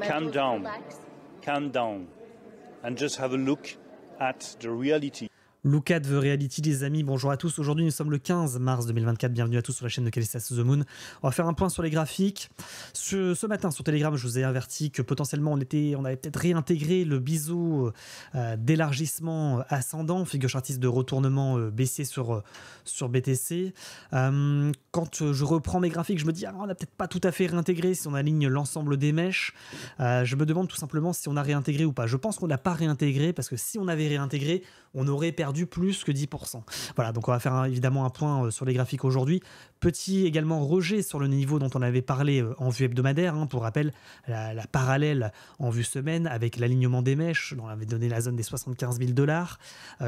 calm down, and just have a look at the reality. Look at the reality, les amis. Bonjour à tous. Aujourd'hui, nous sommes le 15 mars 2024. Bienvenue à tous sur la chaîne de Calista to the Moon. On va faire un point sur les graphiques. Ce matin, sur Telegram, je vous ai averti que potentiellement, on avait peut-être réintégré le biseau d'élargissement ascendant, figure chartiste de retournement baissier sur BTC. Quand je reprends mes graphiques, je me dis, on n'a peut-être pas tout à fait réintégré si on aligne l'ensemble des mèches. Je me demande tout simplement si on a réintégré ou pas. Je pense qu'on n'a pas réintégré parce que si on avait réintégré, on aurait perdu plus que 10%. Voilà, donc on va faire évidemment un point sur les graphiques aujourd'hui. Petit également rejet sur le niveau dont on avait parlé en vue hebdomadaire. Pour rappel, la parallèle en vue semaine avec l'alignement des mèches, dont on avait donné la zone des 75 000 $.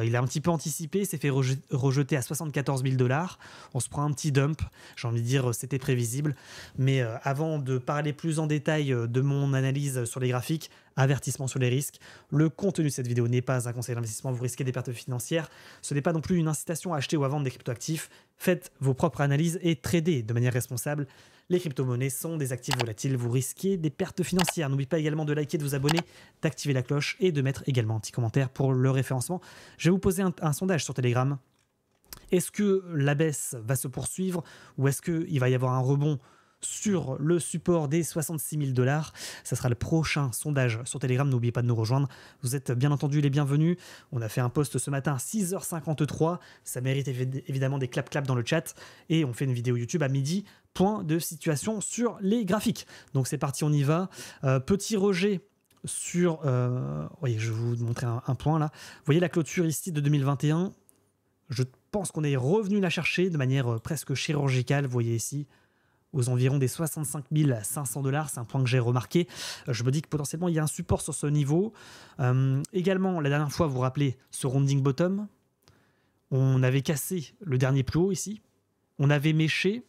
Il a un petit peu anticipé, s'est fait rejeter à 74 000 $. On se prend un petit dump. J'ai envie de dire, c'était prévisible. Mais avant de parler plus en détail de mon analyse sur les graphiques, avertissement sur les risques. Le contenu de cette vidéo n'est pas un conseil d'investissement, vous risquez des pertes financières. Ce n'est pas non plus une incitation à acheter ou à vendre des cryptoactifs. Faites vos propres analyses et tradez de manière responsable. Les crypto-monnaies sont des actifs volatiles, vous risquez des pertes financières. N'oubliez pas également de liker, de vous abonner, d'activer la cloche et de mettre également un petit commentaire pour le référencement. Je vais vous poser un sondage sur Telegram. Est-ce que la baisse va se poursuivre ou est-ce qu'il va y avoir un rebond sur le support des 66 000 $? Ça sera le prochain sondage sur Telegram. N'oubliez pas de nous rejoindre. Vous êtes bien entendu les bienvenus. On a fait un post ce matin à 6h53. Ça mérite évidemment des clap-clap dans le chat. Et on fait une vidéo YouTube à midi. Point de situation sur les graphiques. Donc c'est parti, on y va. Petit rejet sur... oui, je vais vous montrer un point là. Vous voyez la clôture ici de 2021. Je pense qu'on est revenu la chercher de manière presque chirurgicale. Vous voyez ici, aux environs des 65 500 $. C'est un point que j'ai remarqué. Je me dis que potentiellement, il y a un support sur ce niveau. Également, la dernière fois, vous vous rappelez, ce rounding bottom, on avait cassé le dernier plus haut ici. On avait méché,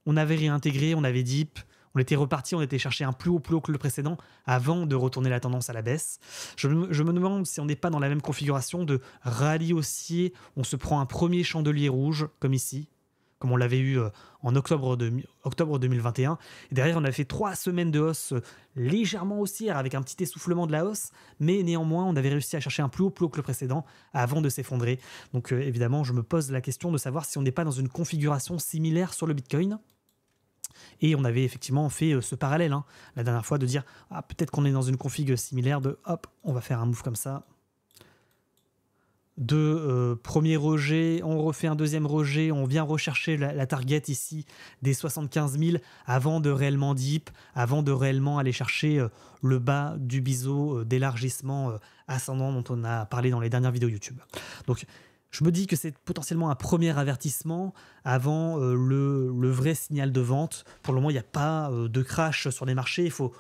on avait réintégré, on avait dip. On était reparti, on était chercher un plus haut que le précédent avant de retourner la tendance à la baisse. Je me demande si on n'est pas dans la même configuration de rallye haussier. On se prend un premier chandelier rouge, comme ici, comme on l'avait eu en octobre 2021. Et derrière, on a fait 3 semaines de hausse légèrement haussière avec un petit essoufflement de la hausse, mais néanmoins, on avait réussi à chercher un plus haut que le précédent avant de s'effondrer. Donc évidemment, je me pose la question de savoir si on n'est pas dans une configuration similaire sur le Bitcoin. Et on avait effectivement fait ce parallèle la dernière fois de dire peut-être qu'on est dans une config similaire de hop, on va faire un move comme ça. Premier rejet, on refait un deuxième rejet, on vient rechercher la target ici des 75 000 avant de réellement dip, avant de réellement aller chercher le bas du biseau d'élargissement ascendant dont on a parlé dans les dernières vidéos YouTube. Donc je me dis que c'est potentiellement un premier avertissement avant le vrai signal de vente. Pour le moment, il n'y a pas de crash sur les marchés. Il faut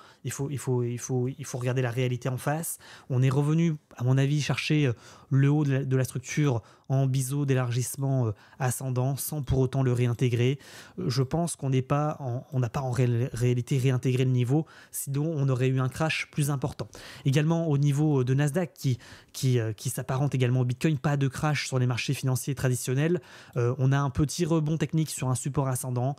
regarder la réalité en face. On est revenu, à mon avis, chercher le haut de la structure en biseau d'élargissement ascendant sans pour autant le réintégrer. Je pense qu'on n'a pas en réalité réintégré le niveau, sinon on aurait eu un crash plus important. Également au niveau de Nasdaq qui s'apparente également au Bitcoin, pas de crash sur les marchés financiers traditionnels. On a un petit rebond technique sur un support ascendant,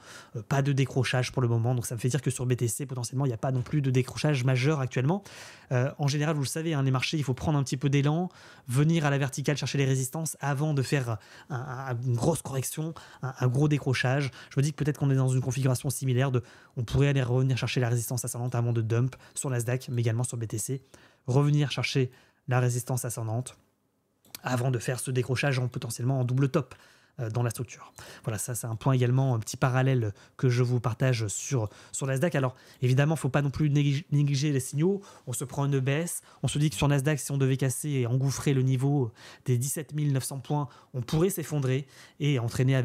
pas de décrochage pour le moment, donc ça me fait dire que sur BTC potentiellement il n'y a pas non plus de décrochage majeur actuellement. En général, vous le savez, les marchés, il faut prendre un petit peu d'élan, venir à la verticale chercher les résistances avant de faire une grosse correction, un gros décrochage. Je me dis que peut-être qu'on est dans une configuration similaire on pourrait aller revenir chercher la résistance ascendante avant de dump sur Nasdaq, mais également sur BTC, revenir chercher la résistance ascendante avant de faire ce décrochage potentiellement en double top dans la structure. Voilà, ça c'est un point également, un petit parallèle que je vous partage sur Nasdaq. Alors évidemment, il ne faut pas non plus négliger les signaux. On se prend une baisse, on se dit que sur Nasdaq, si on devait casser et engouffrer le niveau des 17 900 points, on pourrait s'effondrer et entraîner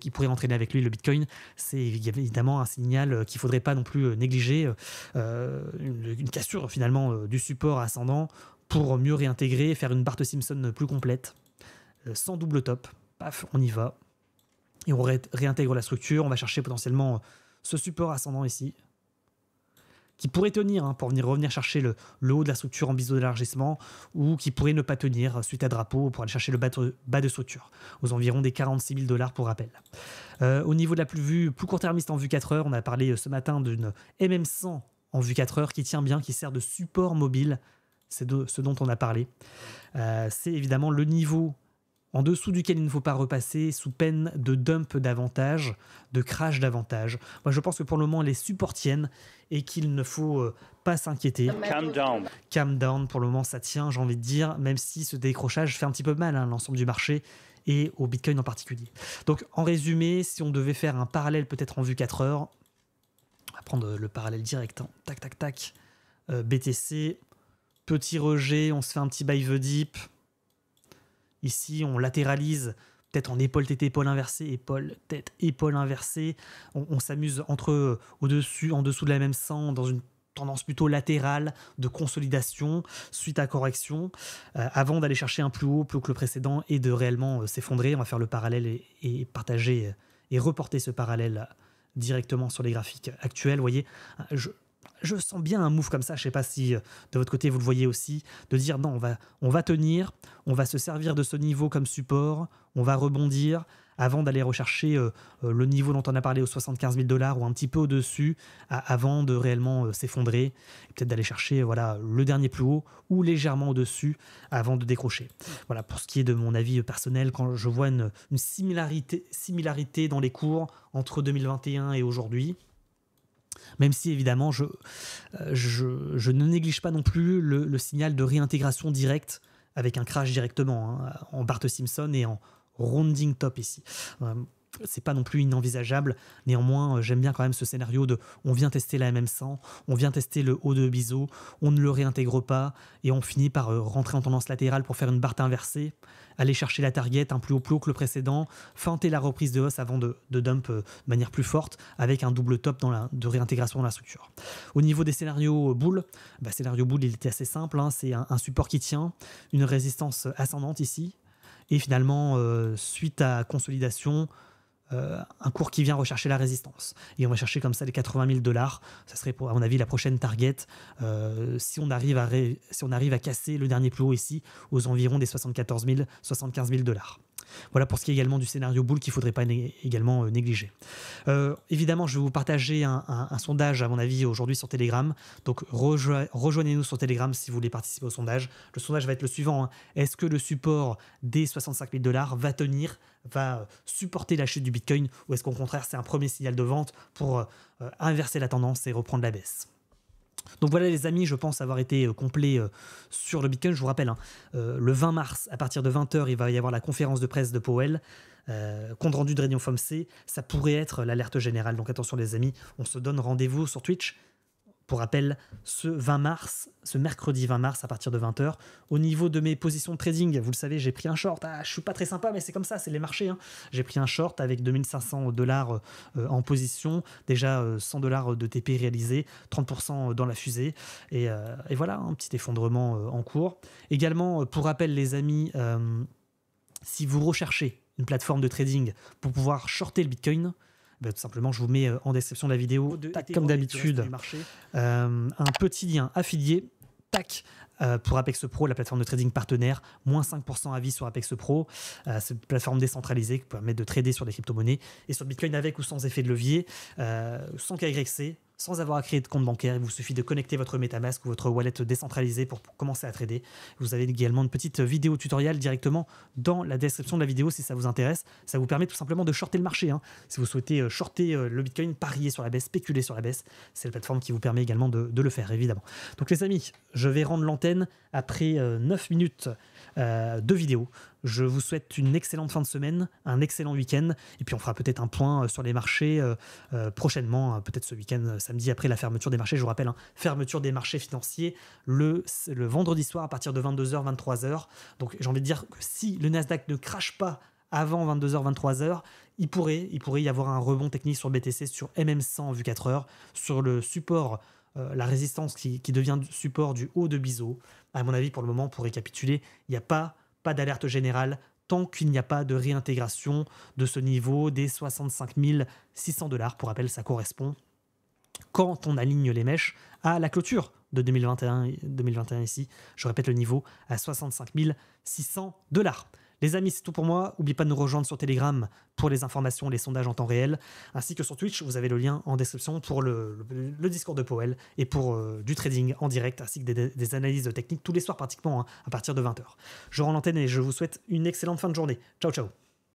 il pourrait entraîner avec lui le Bitcoin. C'est évidemment un signal qu'il ne faudrait pas non plus négliger, une cassure finalement du support ascendant pour mieux réintégrer, faire une Bart Simpson plus complète, sans double top. Paf, on y va. Et on réintègre la structure. On va chercher potentiellement ce support ascendant ici, qui pourrait tenir pour revenir chercher le haut de la structure en biseau d'élargissement, ou qui pourrait ne pas tenir suite à drapeau pour aller chercher le bas de structure, aux environs des 46 000 $ pour rappel. Au niveau de la vue plus court-termiste en vue 4 heures, on a parlé ce matin d'une MM100 en vue 4 heures qui tient bien, qui sert de support mobile. C'est de ce dont on a parlé. C'est évidemment le niveau en dessous duquel il ne faut pas repasser sous peine de dump davantage, de crash davantage. Moi, je pense que pour le moment, les supports tiennent et qu'il ne faut pas s'inquiéter. Calm down. Calm down, pour le moment, ça tient, j'ai envie de dire, même si ce décrochage fait un petit peu mal à l'ensemble du marché et au Bitcoin en particulier. Donc, en résumé, si on devait faire un parallèle peut-être en vue 4 heures, on va prendre le parallèle direct. Hein. Tac, tac, tac. BTC, petit rejet, on se fait un petit buy the dip. Ici, on latéralise, peut-être en épaule, tête, épaule inversée, épaule, tête, épaule inversée. On s'amuse entre au-dessus, en dessous de la même 100, dans une tendance plutôt latérale de consolidation suite à correction, avant d'aller chercher un plus haut que le précédent et de réellement s'effondrer. On va faire le parallèle et partager et reporter ce parallèle directement sur les graphiques actuels. Vous voyez, je sens bien un move comme ça, je ne sais pas si de votre côté vous le voyez aussi, de dire non, on va tenir, on va se servir de ce niveau comme support, on va rebondir avant d'aller rechercher le niveau dont on a parlé aux 75 000 $ ou un petit peu au-dessus avant de réellement s'effondrer, et peut-être d'aller chercher le dernier plus haut ou légèrement au-dessus avant de décrocher. Voilà, pour ce qui est de mon avis personnel, quand je vois une similarité dans les cours entre 2021 et aujourd'hui, même si évidemment je ne néglige pas non plus le signal de réintégration directe avec un crash directement en Bart Simpson et en rounding top ici. C'est pas non plus inenvisageable. Néanmoins, j'aime bien quand même ce scénario de on vient tester la MM100, on vient tester le haut de Biseau, on ne le réintègre pas et on finit par rentrer en tendance latérale pour faire une Bart inversée, aller chercher la target un plus haut que le précédent, feinter la reprise de hausse avant de dump de manière plus forte avec un double top de réintégration dans la structure. Au niveau des scénarios bull, scénario bull il était assez simple, c'est un support qui tient, une résistance ascendante ici et finalement suite à consolidation, un cours qui vient rechercher la résistance. Et on va chercher comme ça les 80 000 $. Ça serait, à mon avis, la prochaine target si on arrive à casser le dernier plus haut ici, aux environs des 74 000, 75 000 $. Voilà pour ce qui est également du scénario bull qu'il ne faudrait pas également négliger. Évidemment, je vais vous partager un sondage, à mon avis, aujourd'hui sur Telegram. Donc, rejoignez-nous sur Telegram si vous voulez participer au sondage. Le sondage va être le suivant. Est-ce que le support des 65 000 $ va tenir, va supporter la chute du Bitcoin, ou est-ce qu'au contraire, c'est un premier signal de vente pour inverser la tendance et reprendre la baisse? Donc voilà les amis, je pense avoir été complet sur le Bitcoin. Je vous rappelle, le 20 mars, à partir de 20h, il va y avoir la conférence de presse de Powell, compte rendu de réunion FOMC. Ça pourrait être l'alerte générale, donc attention les amis, on se donne rendez-vous sur Twitch. Pour rappel, ce mercredi 20 mars à partir de 20h. Au niveau de mes positions de trading, vous le savez, j'ai pris un short. Je suis pas très sympa, mais c'est comme ça, c'est les marchés. J'ai pris un short avec 2500 $ en position. Déjà 100 $ de TP réalisé, 30% dans la fusée. Et voilà, un petit effondrement en cours. Également, pour rappel les amis, si vous recherchez une plateforme de trading pour pouvoir shorter le Bitcoin, tout simplement, je vous mets en description de la vidéo, comme d'habitude, un petit lien affilié, pour Apex Pro, la plateforme de trading partenaire, moins 5% à vie sur Apex Pro. C'est une plateforme décentralisée qui permet de trader sur des crypto-monnaies et sur Bitcoin avec ou sans effet de levier, sans KYC, sans avoir à créer de compte bancaire. Il vous suffit de connecter votre MetaMask ou votre wallet décentralisé pour commencer à trader. Vous avez également une petite vidéo tutoriel directement dans la description de la vidéo si ça vous intéresse. Ça vous permet tout simplement de shorter le marché. Si vous souhaitez shorter le Bitcoin, parier sur la baisse, spéculer sur la baisse, c'est la plateforme qui vous permet également de le faire, évidemment. Donc les amis, je vais rendre l'antenne après 9 minutes de vidéo. Je vous souhaite une excellente fin de semaine, un excellent week-end, et puis on fera peut-être un point sur les marchés prochainement, peut-être ce week-end, samedi après la fermeture des marchés. Je vous rappelle, fermeture des marchés financiers le vendredi soir à partir de 22h, 23h. Donc j'ai envie de dire que si le Nasdaq ne crache pas avant 22h, 23h, il pourrait y avoir un rebond technique sur BTC, sur MM100 en vue 4 heures, sur le support, la résistance qui devient support du haut de Biseau. À mon avis, pour le moment, pour récapituler, il n'y a pas d'alerte générale tant qu'il n'y a pas de réintégration de ce niveau des 65 600 $. Pour rappel, ça correspond, quand on aligne les mèches, à la clôture de 2021 ici. Je répète le niveau à 65 600 $. Les amis, c'est tout pour moi. N'oubliez pas de nous rejoindre sur Telegram pour les informations, les sondages en temps réel, ainsi que sur Twitch. Vous avez le lien en description pour le Discord de Powell et pour du trading en direct, ainsi que des analyses techniques tous les soirs pratiquement, hein, à partir de 20h. Je rends l'antenne et je vous souhaite une excellente fin de journée. Ciao, ciao.